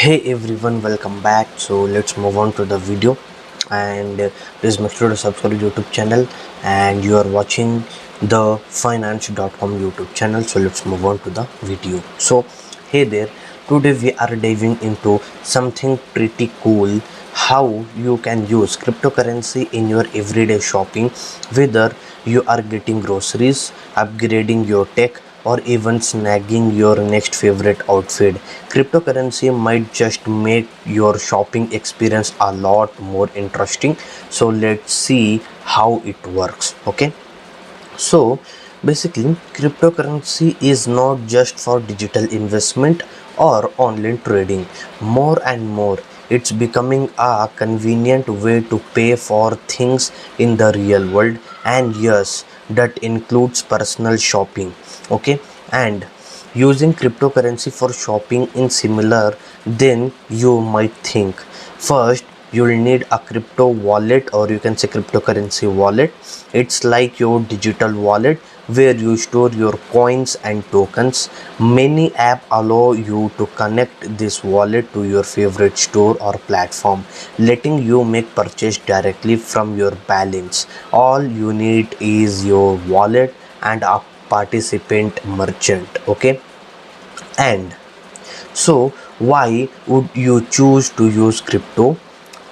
Hey everyone, welcome back. So let's move on to the video, and please make sure to subscribe to YouTube channel, and you are watching the finance.com YouTube channel. So let's move on to the video. So hey there, today we are diving into something pretty cool: how you can use cryptocurrency in your everyday shopping, whether you are getting groceries, upgrading your tech, or even snagging your next favorite outfit. Cryptocurrency might just make your shopping experience a lot more interesting. So let's see how it works. Okay, so basically cryptocurrency is not just for digital investment or online trading. More and more it's becoming a convenient way to pay for things in the real world, and yes, that includes personal shopping. Okay, and using cryptocurrency for shopping in similar then you might think. First, you'll need a crypto wallet, or you can say cryptocurrency wallet. It's like your digital wallet where you store your coins and tokens. Many apps allow you to connect this wallet to your favorite store or platform, letting you make purchase directly from your balance. All you need is your wallet and a participant merchant. Okay, and so why would you choose to use crypto?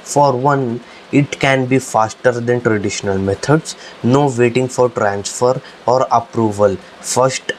For one, it can be faster than traditional methods. No waiting for transfer or approval first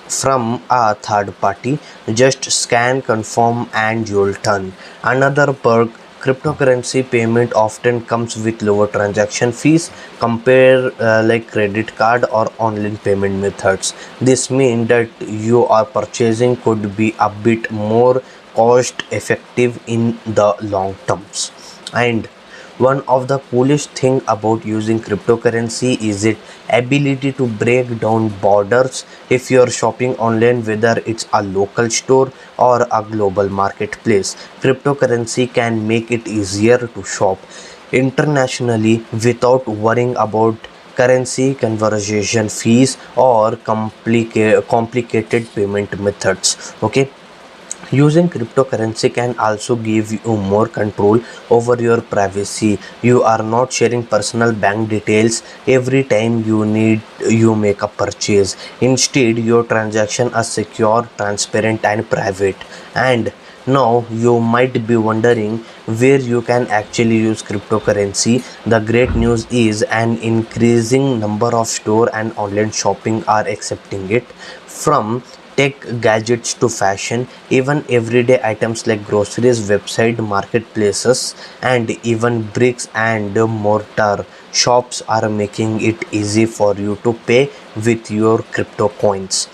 from a third party. Just scan, confirm, and you'll turn. Another perk: cryptocurrency payment often comes with lower transaction fees compare like credit card or online payment methods. This means that you are purchasing could be a bit more cost effective in the long terms. And one of the coolest thing about using cryptocurrency is its ability to break down borders. If you're shopping online, whether it's a local store or a global marketplace, cryptocurrency can make it easier to shop internationally without worrying about currency conversion fees or complicated payment methods. Okay, using cryptocurrency can also give you more control over your privacy. You are not sharing personal bank details every time you make a purchase. Instead, your transaction are secure, transparent, and private. And now you might be wondering where you can actually use cryptocurrency. The great news is an increasing number of store and online shopping are accepting it. From tech gadgets to fashion, even everyday items like groceries, website, marketplaces, and even bricks and mortar shops are making it easy for you to pay with your crypto coins.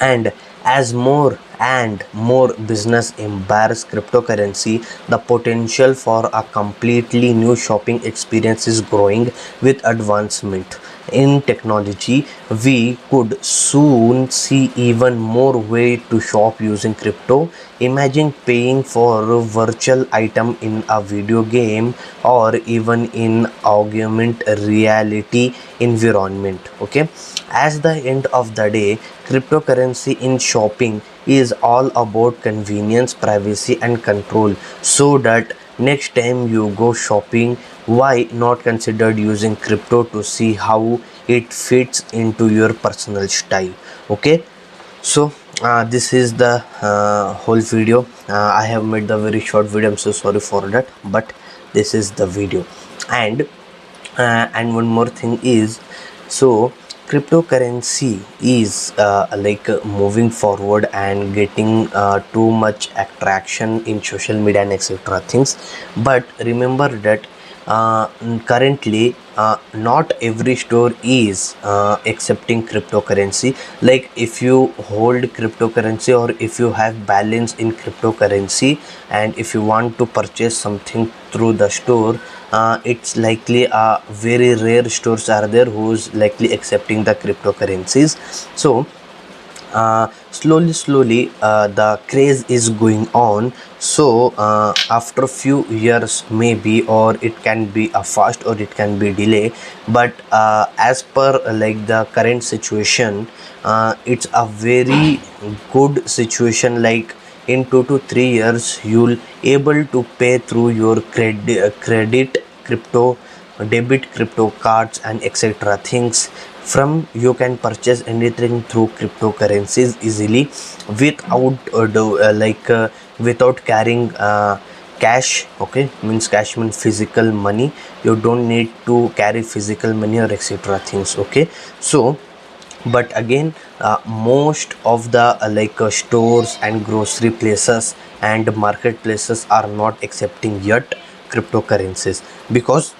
And as more and more business embrace cryptocurrency, the potential for a completely new shopping experience is growing. With advancement in technology, we could soon see even more way to shop using crypto. Imagine paying for a virtual item in a video game or even in augmented reality environment. Okay, as the end of the day, cryptocurrency in shopping is all about convenience, privacy, and control. So that next time you go shopping, why not consider using crypto to see how it fits into your personal style? Okay, so this is the whole video. I have made the very short video. I'm so sorry for that, but this is the video. And one more thing is, so cryptocurrency is moving forward and getting too much attraction in social media and etc things. But remember that currently not every store is accepting cryptocurrency. Like if you hold cryptocurrency or if you have balance in cryptocurrency and if you want to purchase something through the store, it's likely very rare stores are there who's likely accepting the cryptocurrencies. So slowly the craze is going on. So after few years maybe, or it can be a fast or it can be delay, but as per like the current situation, it's a very good situation. Like in 2 to 3 years you'll able to pay through your credit crypto, debit crypto cards and etc things. From you can purchase anything through cryptocurrencies easily without without carrying cash. Okay, means cash means physical money. You don't need to carry physical money or etc things. Okay, so but again most of the stores and grocery places and marketplaces are not accepting yet cryptocurrencies, because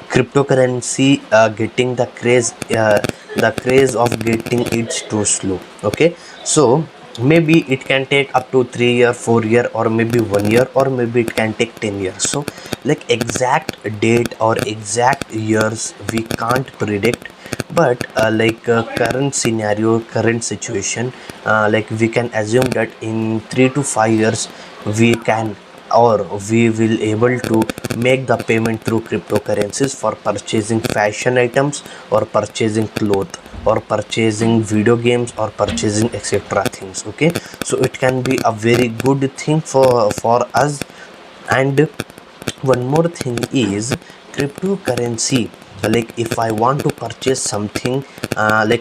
cryptocurrency getting the craze of getting it's too slow. Okay, so maybe it can take up to 3 year 4 year or maybe 1 year, or maybe it can take 10 years. So like exact date or exact years we can't predict, but current scenario, current situation, we can assume that in 3 to 5 years we can, or we will able to make the payment through cryptocurrencies for purchasing fashion items or purchasing clothes or purchasing video games or purchasing etc things. Okay, so it can be a very good thing for us. And one more thing is cryptocurrency, like if I want to purchase something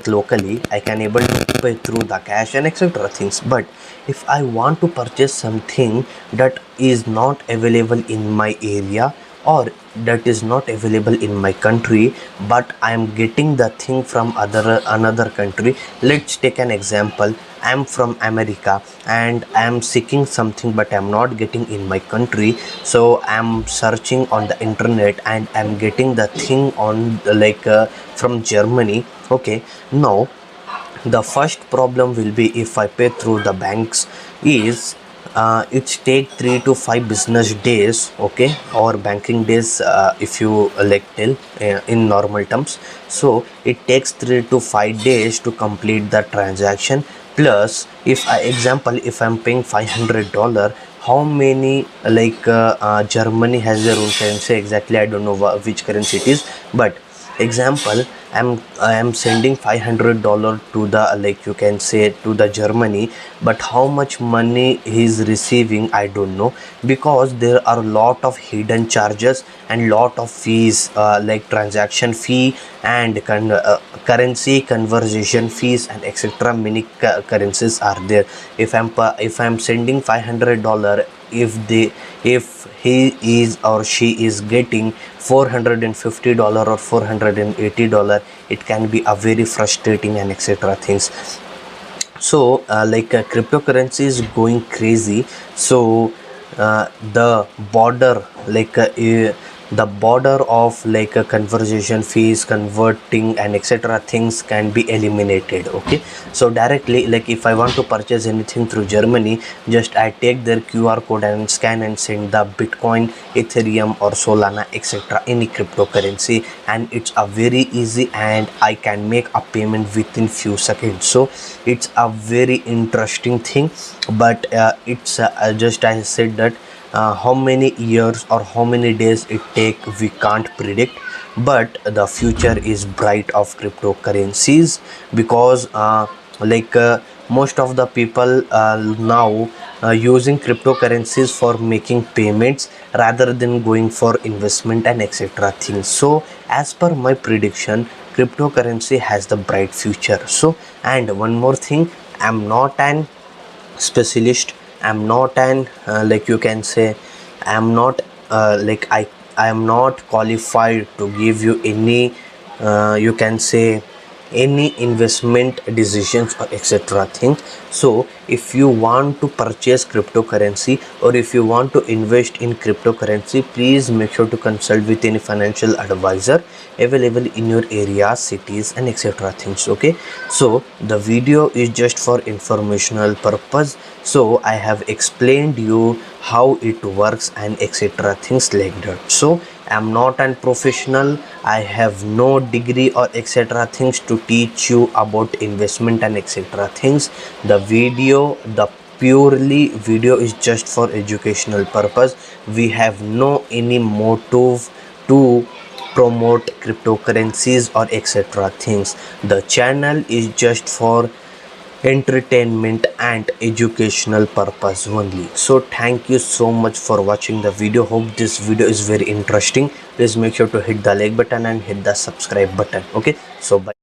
locally, I can able to pay through the cash and etc things. But if I want to purchase something that is not available in my area, or that is not available in my country, but I am getting the thing from another country. Let's take an example. I am from America and I am seeking something but I am not getting in my country, so I am searching on the internet and I am getting the thing on from Germany. Okay, now the first problem will be, if I pay through the banks, is it take 3 to 5 business days. Okay, or banking days, if you tell in normal terms. So it takes 3 to 5 days to complete the transaction. Plus if I example, if I'm paying $500, how many Germany has their own currency exactly, I don't know which currency it is, but example, I am sending $500 to the you can say to the Germany, but how much money he's receiving I don't know, because there are a lot of hidden charges and lot of fees, like transaction fee and currency conversion fees and etc. Many currencies are there. If I'm sending $500, if he is or she is getting $450 or $480, it can be a very frustrating and etc things. So cryptocurrency is going crazy. So the border the border of conversation fees, converting and etc things can be eliminated. Okay, so directly, like if I want to purchase anything through Germany, just I take their QR code and scan and send the Bitcoin, Ethereum or Solana etc, any cryptocurrency, and it's a very easy and I can make a payment within few seconds. So it's a very interesting thing. But it's just I said that how many years or how many days it take we can't predict, but the future is bright of cryptocurrencies, because most of the people now using cryptocurrencies for making payments rather than going for investment and etc things. So as per my prediction, cryptocurrency has the bright future. So, and one more thing, I'm not an specialist, I'm not an you can say, I'm not I am not qualified to give you any you can say any investment decisions or etc thing. So if you want to purchase cryptocurrency or if you want to invest in cryptocurrency, please make sure to consult with any financial advisor available in your area, cities and etc things. Okay, so the video is just for informational purpose. So I have explained you how it works and etc things like that. So I'm not an professional, I have no degree or etc things to teach you about investment and etc things. The purely video is just for educational purpose. We have no any motive to promote cryptocurrencies or etc things. The channel is just for entertainment and educational purpose only. So thank you so much for watching the video. Hope this video is very interesting. Please make sure to hit the like button and hit the subscribe button. Okay, so bye.